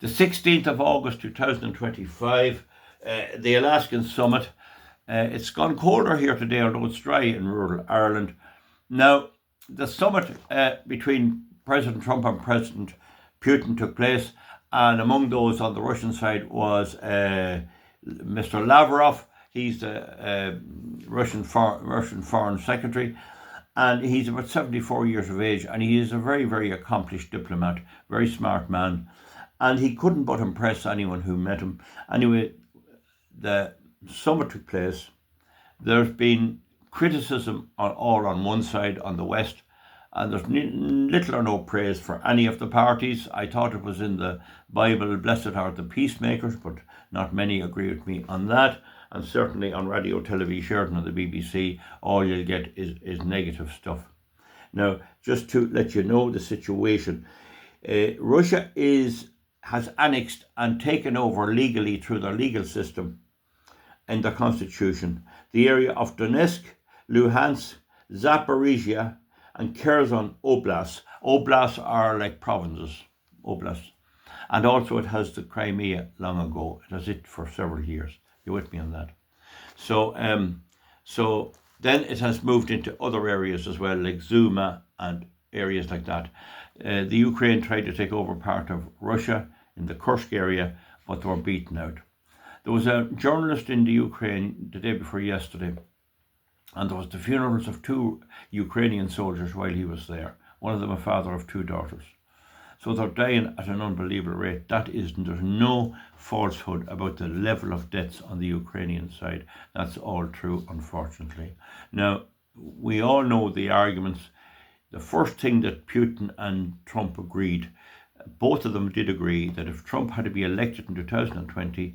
The 16th of August 2025, the Alaskan summit. It's gone colder here today, although it's dry in rural Ireland. Now, the summit between President Trump and President Putin took place, and among those on the Russian side was Mr. Lavrov. He's the Russian Foreign Secretary, and he's about 74 years of age, and he is a very, very accomplished diplomat, very smart man, and he couldn't but impress anyone who met him. Anyway, the summit took place. There's been criticism all on one side, on the West, and there's little or no praise for any of the parties. I thought it was in the Bible, blessed are the peacemakers, but not many agree with me on that. And certainly on radio, television, and the BBC, all you'll get is negative stuff. Now, just to let you know the situation, Russia has annexed and taken over legally through their legal system in their constitution the area of Donetsk, Luhansk, Zaporizhia, and Kherson Oblasts. Oblasts are like provinces, oblasts. And also it has the Crimea long ago. It has it for several years. You're with me on that. So then it has moved into other areas as well, like Zuma and areas like that. The Ukraine tried to take over part of Russia in the Kursk area, but they were beaten out. There was a journalist in the Ukraine the day before yesterday, and there was the funerals of 2 Ukrainian soldiers while he was there. One of them a father of 2 daughters. So they're dying at an unbelievable rate. There's no falsehood about the level of deaths on the Ukrainian side. That's all true, unfortunately. Now, we all know the arguments. The first thing that Putin and Trump agreed, both of them did agree that if Trump had to be elected in 2020,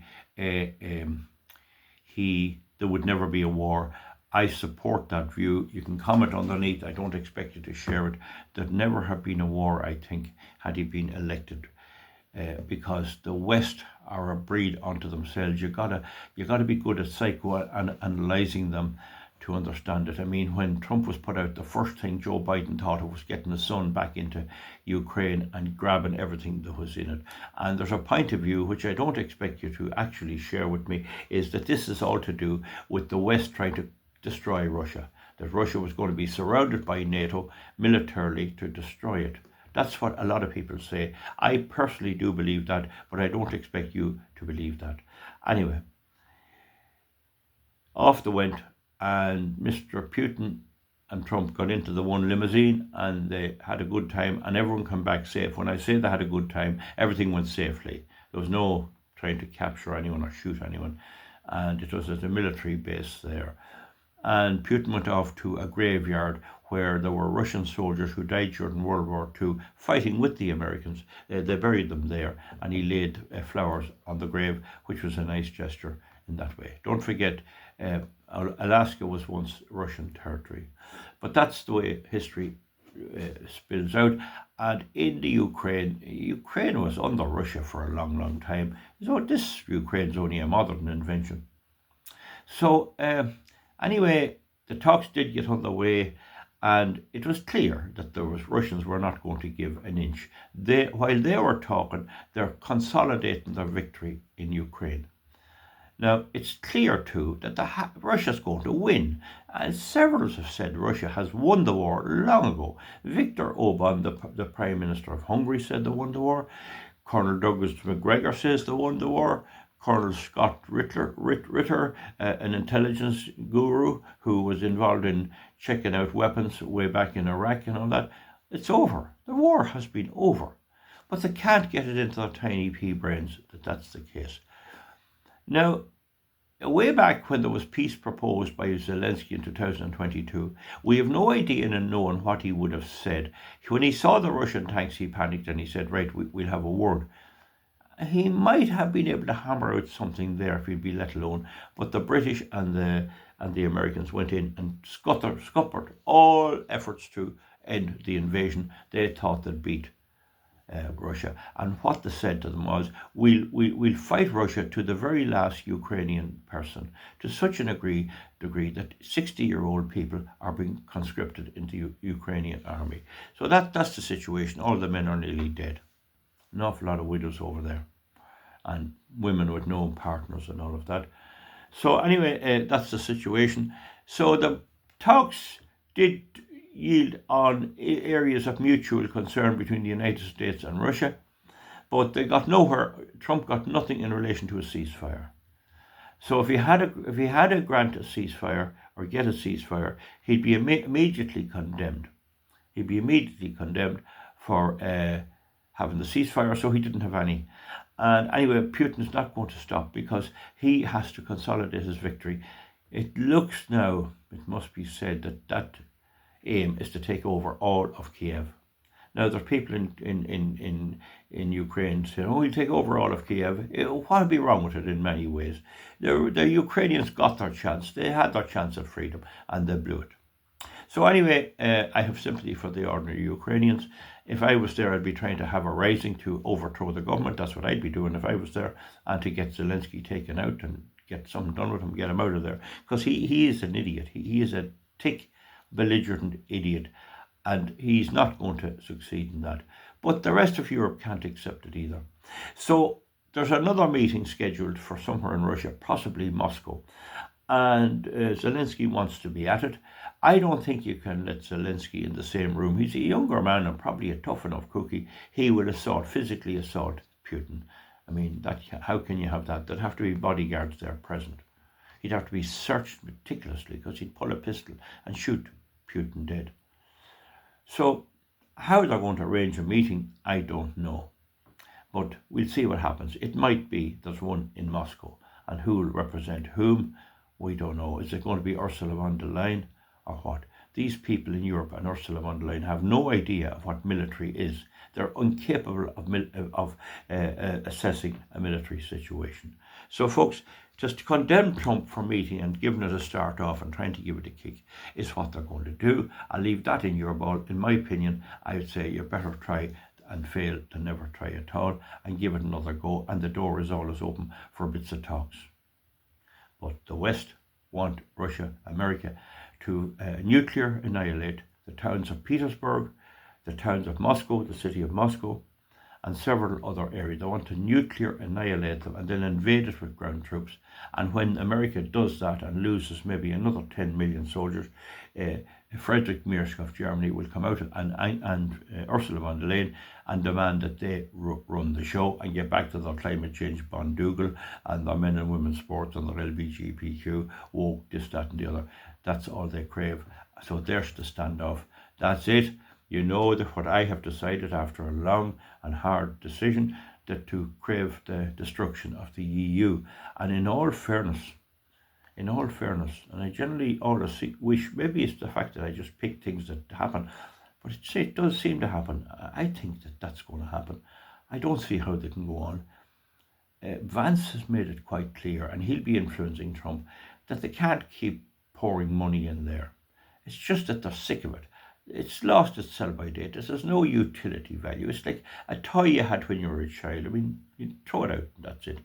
there would never be a war. I support that view. You can comment underneath. I don't expect you to share it. There'd never have been a war, I think, had he been elected, because the West are a breed unto themselves. You gotta be good at psychoanalyzing them to understand it. I mean, when Trump was put out, the first thing Joe Biden thought of was getting his son back into Ukraine and grabbing everything that was in it. And there's a point of view, which I don't expect you to actually share with me, is that this is all to do with the West trying to destroy Russia, that Russia was going to be surrounded by NATO militarily to destroy it. That's what a lot of people say. I personally do believe that, but I don't expect you to believe that. Anyway, off they went, and Mr. Putin and Trump got into the one limousine, and they had a good time, and everyone came back safe. When I say they had a good time, everything went safely. There was no trying to capture anyone or shoot anyone, and it was at a military base there. And Putin went off to a graveyard where there were Russian soldiers who died during World War II fighting with the Americans. They buried them there, and he laid flowers on the grave, which was a nice gesture in that way. Don't forget, Alaska was once Russian territory. But that's the way history spills out. And in the Ukraine was under Russia for a long, long time. So this Ukraine's only a modern invention. So anyway, the talks did get underway, and it was clear that Russians were not going to give an inch. While they were talking, they're consolidating their victory in Ukraine. Now, it's clear too that Russia's going to win, and several have said Russia has won the war long ago. Viktor Orban, the Prime Minister of Hungary, said they won the war. Colonel Douglas McGregor says they won the war. Colonel Scott Ritter, an intelligence guru who was involved in checking out weapons way back in Iraq and all that, it's over. The war has been over. But they can't get it into their tiny pea brains that that's the case. Now, way back when there was peace proposed by Zelensky in 2022, we have no idea in knowing what he would have said. When he saw the Russian tanks, he panicked and he said, right, we'll have a word. He might have been able to hammer out something there if he'd be let alone, but the British and the Americans went in and scuppered all efforts to end the invasion. They thought they'd beat Russia, and what they said to them was, we'll fight Russia to the very last Ukrainian person, to such a degree that 60-year-old people are being conscripted into Ukrainian army. So that's the situation. All the men are nearly dead. An awful lot of widows over there. and women with no partners and all of that. So anyway, that's the situation. So the talks did yield on areas of mutual concern between the United States and Russia, but they got nowhere. Trump got nothing in relation to a ceasefire. So if he had a grant a ceasefire or get a ceasefire, he'd be immediately condemned. He'd be immediately condemned for having the ceasefire, so he didn't have any. And anyway, Putin's not going to stop because he has to consolidate his victory. It looks now, it must be said, that aim is to take over all of Kiev. Now, there's people in Ukraine saying, oh, we'll take over all of Kiev. What would be wrong with it in many ways? The Ukrainians got their chance. They had their chance of freedom, and they blew it. So anyway, I have sympathy for the ordinary Ukrainians. If I was there, I'd be trying to have a rising to overthrow the government. That's what I'd be doing if I was there, and to get Zelensky taken out and get something done with him, get him out of there. Because he is an idiot. He is a thick, belligerent idiot, and he's not going to succeed in that. But the rest of Europe can't accept it either. So there's another meeting scheduled for somewhere in Russia, possibly Moscow, and Zelensky wants to be at it. I don't think you can let Zelensky in the same room. He's a younger man and probably a tough enough cookie. He will physically assault Putin. I mean, how can you have that? There'd have to be bodyguards there present. He'd have to be searched meticulously because he'd pull a pistol and shoot Putin dead. So how they're going to arrange a meeting, I don't know. But we'll see what happens. It might be there's one in Moscow, and who will represent whom, we don't know. Is it going to be Ursula von der Leyen or what? These people in Europe and Ursula von der Leyen have no idea of what military is. They're incapable of assessing a military situation. So folks, just to condemn Trump for meeting and giving it a start off and trying to give it a kick is what they're going to do. I'll leave that in your ball. In my opinion, I would say you better try and fail than never try at all, and give it another go, and the door is always open for bits of talks. But the West want Russia, America, to nuclear annihilate the towns of Petersburg, the towns of Moscow, the city of Moscow, and several other areas. They want to nuclear annihilate them and then invade it with ground troops. And when America does that and loses maybe another 10 million soldiers, Friedrich Merz of Germany will come out and Ursula von der Leyen and demand that they run the show and get back to their climate change bondoogle and their men and women's sports and their LGBTQ, woke, this, that and the other. That's all they crave. So there's the standoff. That's it. You know that what I have decided after a long and hard decision, that to crave the destruction of the EU. And in all fairness, and I generally always wish, maybe it's the fact that I just pick things that happen, but it does seem to happen. I think that that's going to happen. I don't see how they can go on. Vance has made it quite clear, and he'll be influencing Trump, that they can't keep pouring money in there. It's just that they're sick of it. It's lost its sell-by date. There's no utility value. It's like a toy you had when you were a child. I mean, you throw it out and that's it.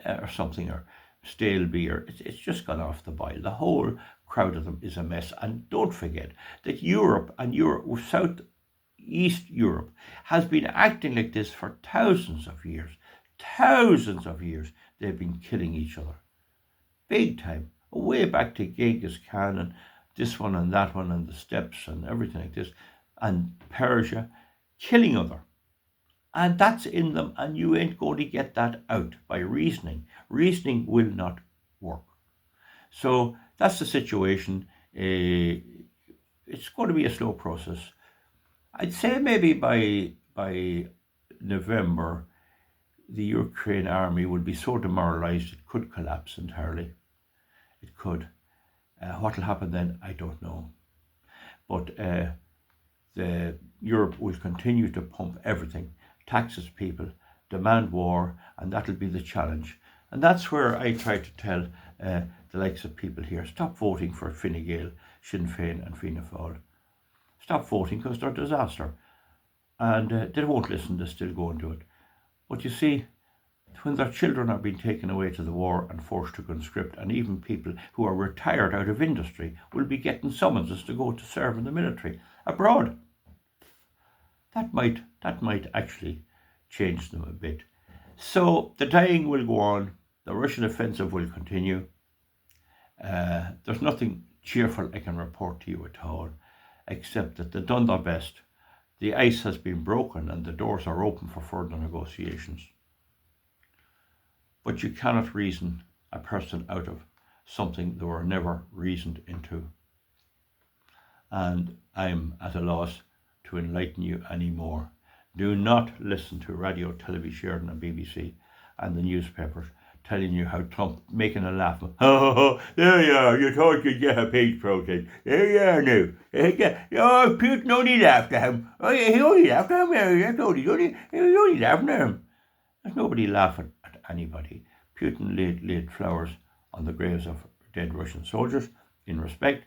Or something, or stale beer. It's just gone off the boil. The whole crowd of them is a mess. And don't forget that Europe and Southeast Europe has been acting like this for thousands of years. Thousands of years they've been killing each other. Big time. Way back to Genghis Khan and this one and that one and the steppes and everything like this, and Persia, killing other. And that's in them, and you ain't going to get that out by reasoning. Reasoning will not work. So that's the situation. It's going to be a slow process. I'd say maybe by November, the Ukraine army will be so demoralized it could collapse entirely. It could. What will happen then, I don't know. But Europe will continue to pump everything, tax its people, demand war, and that'll be the challenge. And that's where I try to tell the likes of people here, stop voting for Fine Gael, Sinn Féin and Fianna Fáil. Stop voting because they're a disaster. And they won't listen, they still go and do it. But you see, when their children are being taken away to the war and forced to conscript, and even people who are retired out of industry will be getting summonses to go to serve in the military abroad. That might actually change them a bit. So the dying will go on. The Russian offensive will continue. There's nothing cheerful I can report to you at all, except that they've done their best. The ice has been broken and the doors are open for further negotiations. But you cannot reason a person out of something they were never reasoned into. And I'm at a loss to enlighten you anymore. Do not listen to radio, television, and BBC and the newspapers telling you how Trump making a laugh. Oh, there you are. You thought you'd get a peace protest. There you are now. Oh, Putin only laughed at him. Oh, yeah, he only laughed at him. He only laughing at him. There's nobody laughing at anybody. Putin laid flowers on the graves of dead Russian soldiers in respect,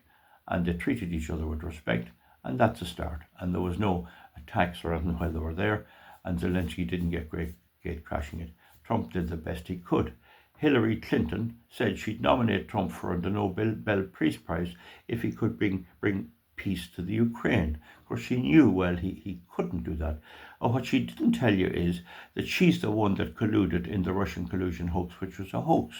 and they treated each other with respect, and that's a start. And there was no attacks or anything while they were there, and Zelensky didn't get gate crashing it. Trump did the best he could. Hillary Clinton said she'd nominate Trump for the Nobel Peace Prize if he could bring peace to the Ukraine. Of course, she knew well he couldn't do that. And what she didn't tell you is that she's the one that colluded in the Russian collusion hoax, which was a hoax.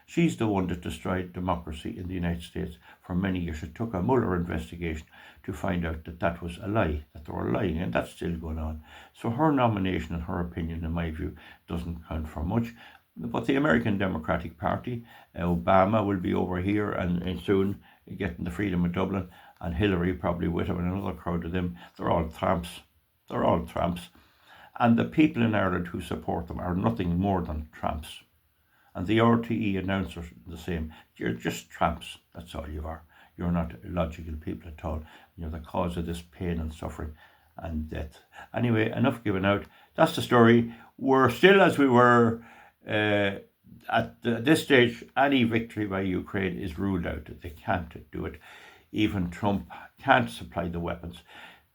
She's the one that destroyed democracy in the United States for many years. It took a Mueller investigation to find out that that was a lie, that they were lying, and that's still going on. So her nomination and her opinion, in my view, doesn't count for much. But the American Democratic Party, Obama will be over here and soon getting the freedom of Dublin, and Hillary probably with him and another crowd of them. They're all tramps. They're all tramps. And the people in Ireland who support them are nothing more than tramps. And the RTE announcers the same. You're just tramps. That's all you are. You're not logical people at all. You're the cause of this pain and suffering and death. Anyway, enough given out. That's the story. We're still as we were. At this stage, any victory by Ukraine is ruled out. They can't do it. Even Trump can't supply the weapons.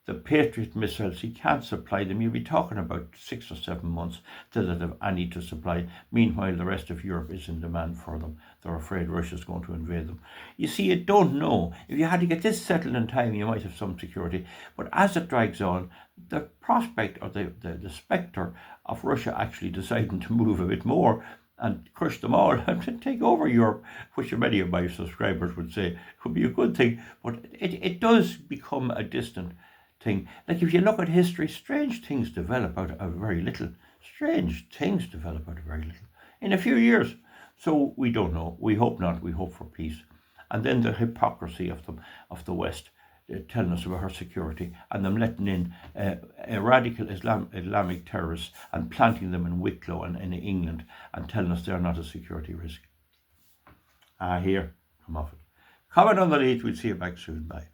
The Patriot missiles, he can't supply them. You'll be talking about 6 or 7 months till they have any to supply. Meanwhile, the rest of Europe is in demand for them. They're afraid Russia's going to invade them. You see, you don't know. If you had to get this settled in time, you might have some security. But as it drags on, the prospect or the spectre of Russia actually deciding to move a bit more and crush them all and take over Europe, which many of my subscribers would say could be a good thing. But it does become a distant thing. Like if you look at history, strange things develop out of very little. Strange things develop out of very little in a few years. So we don't know. We hope not. We hope for peace. And then the hypocrisy of the West telling us about our security and them letting in radical Islamic terrorists and planting them in Wicklow and in England and telling us they're not a security risk. Here, come off it. Comment on the lead. We'll see you back soon. Bye.